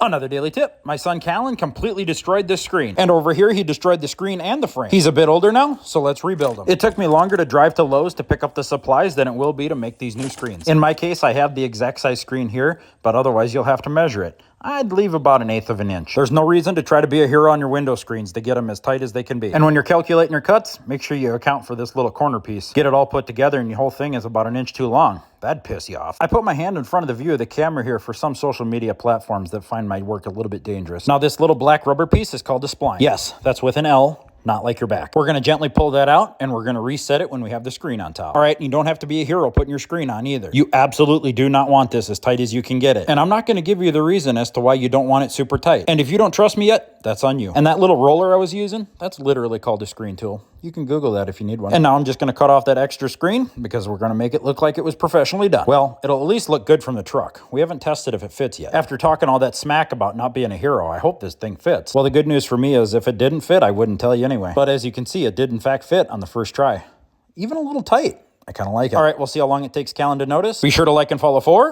Another daily tip. My son Callan completely destroyed this screen. And over here, he destroyed the screen and the frame. He's a bit older now, so let's rebuild him. It took me longer to drive to Lowe's to pick up the supplies than it will be to make these new screens. In my case, I have the exact size screen here, but otherwise you'll have to measure it. I'd leave about 1/8 of an inch. There's no reason to try to be a hero on your window screens to get them as tight as they can be. And when you're calculating your cuts, make sure you account for this little corner piece. Get it all put together and your whole thing is about 1 inch too long. That'd piss you off. I put my hand in front of the view of the camera here for some social media platforms that find my work a little bit dangerous. Now this little black rubber piece is called a spline. Yes, that's with an L. Not like your back. We're going to gently pull that out, and we're going to reset it when we have the screen on top. All right, you don't have to be a hero putting your screen on either. You absolutely do not want this as tight as you can get it. And I'm not going to give you the reason as to why you don't want it super tight. And if you don't trust me yet, that's on you. And that little roller I was using, that's literally called a screen tool. You can Google that if you need one. And now I'm just going to cut off that extra screen because we're going to make it look like it was professionally done. Well, it'll at least look good from the truck. We haven't tested if it fits yet. After talking all that smack about not being a hero, I hope this thing fits. Well, the good news for me is if it didn't fit, I wouldn't tell you anyway. But as you can see, it did in fact fit on the first try. Even a little tight. I kind of like it. All right, we'll see how long it takes Callan to notice. Be sure to like and follow for